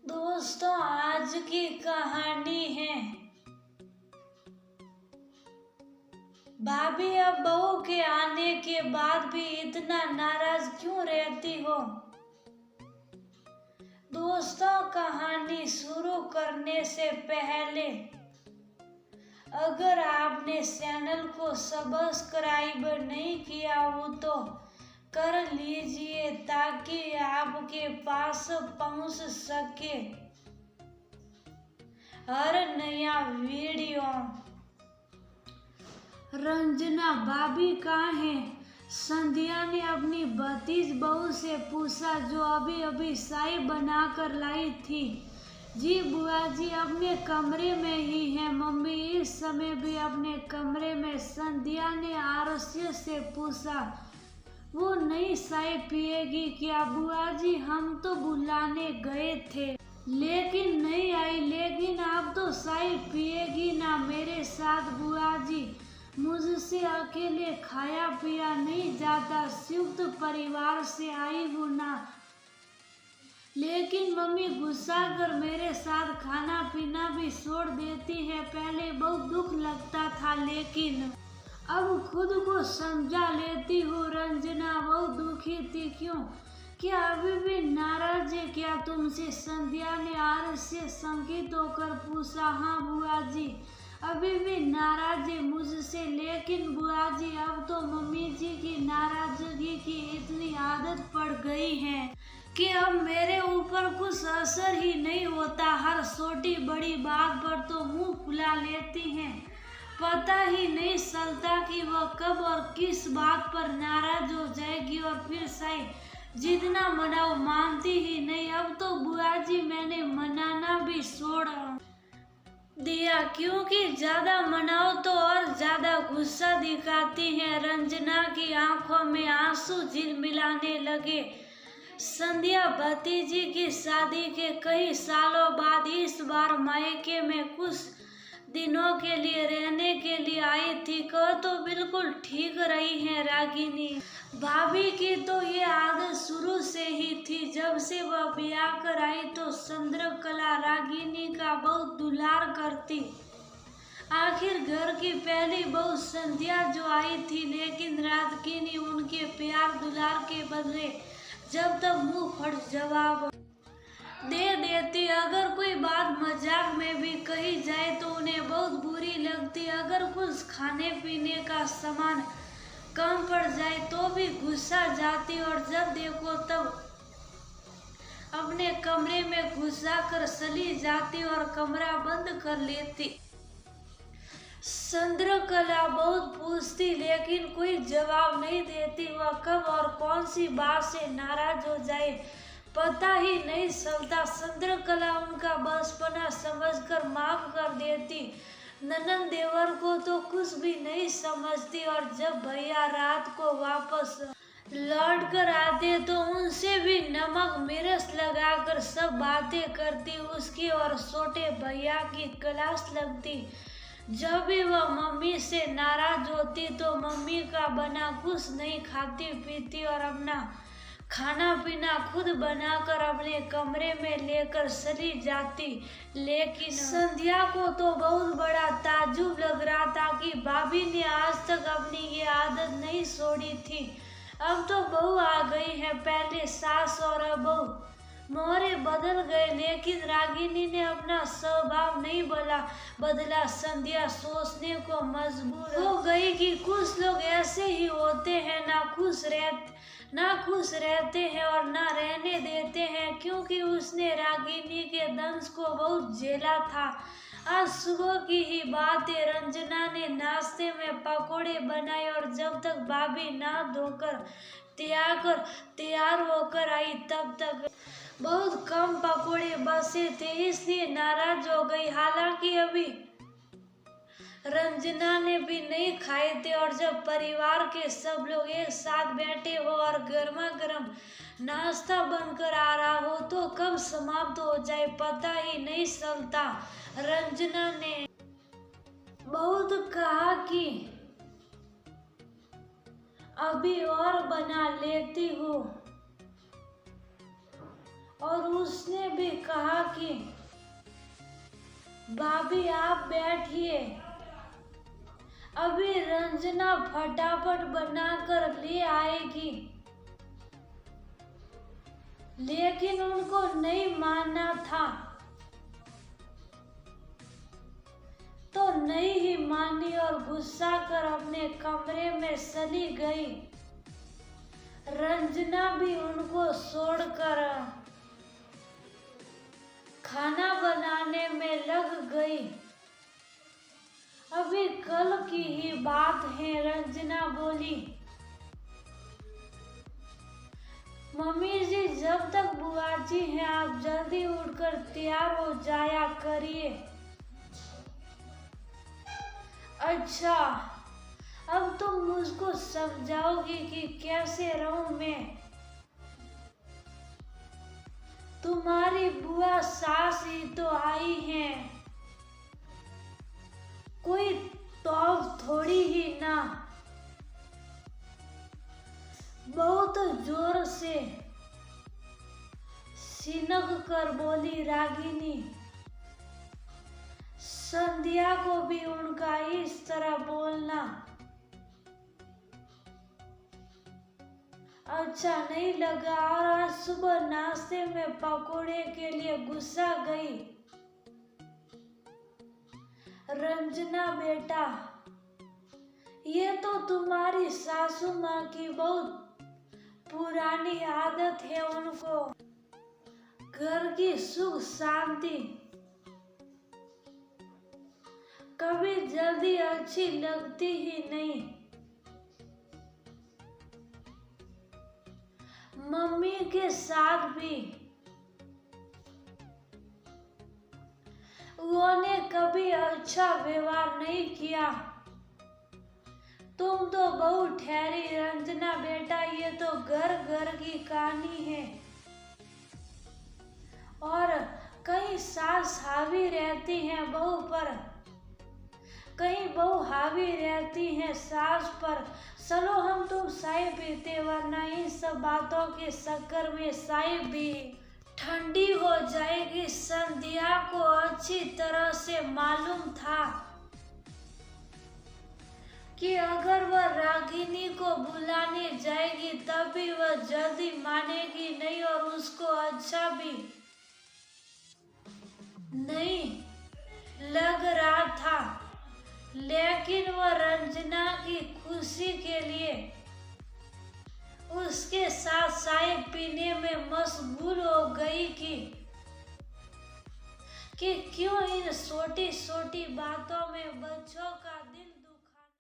दोस्तों, आज की कहानी है भाभी अब बहू के आने के बाद भी इतना नाराज क्यों रहती हो। दोस्तों, कहानी शुरू करने से पहले अगर आपने चैनल को सब्सक्राइब नहीं किया हो तो कर लीजिए ताकि आपके पास पहुंच सके हर नया वीडियो। रंजना, भाभी कहाँ है? संध्या ने अपनी भतीज बहू से पूछा जो अभी अभी चाय बनाकर लाई थी। जी बुआ जी अपने कमरे में ही है मम्मी, इस समय भी अपने कमरे में। संध्या ने आरस्य से पूछा, वो नई चाय पिएगी क्या? बुआ जी हम तो बुलाने गए थे लेकिन नहीं आई, लेकिन आप तो चाय पिएगी ना मेरे साथ? बुआ जी मुझसे अकेले खाया पिया नहीं जाता, संयुक्त परिवार से आई हूँ ना। लेकिन मम्मी गुस्सा कर मेरे साथ खाना पीना भी छोड़ देती है। पहले बहुत दुख लगता था लेकिन अब खुद को समझा लेती हूँ। रंजना बहुत दुखी थी। क्यों? क्या अभी भी नाराज है क्या तुमसे? संध्या ने आर से संकित होकर पूछा। हाँ बुआ जी अभी भी नाराज है मुझसे, लेकिन बुआ जी अब तो मम्मी जी की नाराजगी की इतनी आदत पड़ गई है कि अब मेरे ऊपर कुछ असर ही नहीं होता। हर छोटी बड़ी बात पर तो मुंह फुला लेती हैं, पता ही नहीं चलता कि वह कब और किस बात पर नाराज हो जाएगी और फिर शायद जितना मनाओ मानती ही नहीं। अब तो बुआ जी मैंने मनाना भी छोड़ दिया क्योंकि ज्यादा मनाओ तो और ज्यादा गुस्सा दिखाती है। रंजना की आंखों में आंसू झिलमिलाने लगे। संध्या भतीजी की शादी के कई सालों बाद इस बार मायके में कुछ दिनों के लिए रहने के लिए आई थी। कह तो बिल्कुल ठीक रही है रागिनी। भाभी की तो ये आदत शुरू से ही थी। जब से वह ब्याह कर आई तो चंद्रकला रागिनी का बहुत दुलार करती। आखिर घर की पहली बहू संध्या जो आई थी, लेकिन रागिनी उनके प्यार दुलार के बदले जब तक मुंह फट जवाब दे देती। अगर कोई बात मजाक में भी कही जाए तो उन्हें बहुत बुरी लगती। अगर कुछ खाने पीने का सामान कम पड़ जाए तो भी गुस्सा जाती और जब देखो तब अपने कमरे में घुसा कर चली जाती और कमरा बंद कर लेती। चंद्रकला बहुत पूछती लेकिन कोई जवाब नहीं देती। वह कब और कौन सी बात से नाराज हो जाए पता ही नहीं चलता। चंद्रकला उनका बचपना समझकर माफ कर देती। ननद देवर को तो कुछ भी नहीं समझती और जब भैया रात को वापस लौट कर आते तो उनसे भी नमक मिर्च लगाकर सब बातें करती। उसकी और छोटे भैया की क्लास लगती। जब भी वह मम्मी से नाराज होती तो मम्मी का बना कुछ नहीं खाती पीती और अपना खाना पीना खुद बनाकर अपने कमरे में लेकर चली जाती। लेकिन संध्या को तो बहुत बड़ा ताज्जुब लग रहा था कि भाभी ने आज तक अपनी ये आदत नहीं छोड़ी थी। अब तो बहू आ गई है, पहले सास और अब बहू मोहरे बदल गए, लेकिन रागिनी ने अपना स्वभाव नहीं बदला। संध्या सोचने को मजबूर हो गई कि कुछ लोग ऐसे ही होते हैं, ना खुश रहते हैं और ना रहने देते हैं। क्योंकि उसने रागिनी के दंश को बहुत झेला था। आज सुबह की ही बात है, रंजना ने नाश्ते में पकोड़े बनाए और जब तक भाभी नहा धोकर तैयार होकर आई तब तक बहुत कम पकोड़े बचे थे, इसलिए नाराज हो गई। हालांकि अभी रंजना ने भी नहीं खाए थे और जब परिवार के सब लोग एक साथ बैठे हो और गर्मा गर्म नाश्ता बनकर आ रहा हो तो कब समाप्त हो जाए पता ही नहीं चलता। रंजना ने बहुत कहा कि अभी और बना लेती हूँ और उसने भी कहा कि भाभी आप बैठिए, अभी रंजना फटाफट बनाकर ले आएगी। लेकिन उनको नहीं मानना था, तो नहीं ही मानी और गुस्सा कर अपने कमरे में चली गई। रंजना भी उनको छोड़कर खाना बनाने में लग गई। अभी कल की ही बात है, रंजना बोली, मम्मी जी जब तक बुआ जी हैं आप जल्दी उठकर तैयार हो जाया करिए। अच्छा, अब तुम मुझको समझाओगी कि कैसे रहूं मैं? तुम्हारी बुआ सास ही तो आई हैं, कोई तौफ थोड़ी ही ना। बहुत जोर से सिनक कर बोली रागिनी। संध्या को भी उनका इस तरह बोलना अच्छा नहीं लगा और आज सुबह नाश्ते में पकोड़े के लिए गुस्सा गई। रंजना बेटा, ये तो तुम्हारी सासू माँ की बहुत पुरानी आदत है, उनको घर की सुख शांति कभी जल्दी अच्छी लगती ही नहीं। मम्मी के साथ भी उन्होंने कभी अच्छा व्यवहार नहीं किया। तुम तो बहुत ठहरी रंजना बेटा, ये तो घर घर की कहानी है। और कहीं सास हावी रहती हैं बहू पर, कहीं बहू हावी रहती है सास पर। चलो हम तुम चाय पीते, वरना इन सब बातों के चक्कर में चाय भी ठंडी हो जाएगी। संध्या को अच्छी तरह से मालूम था कि अगर वह रागिनी को बुलाने जाएगी तब भी वह जल्दी मानेगी नहीं और उसको अच्छा भी नहीं लग रहा था। लेकिन वह रंजना की खुशी के लिए उसके साथ चाय पीने में मशगूल हो गई कि क्यों इन छोटी छोटी बातों में बच्चों का दिल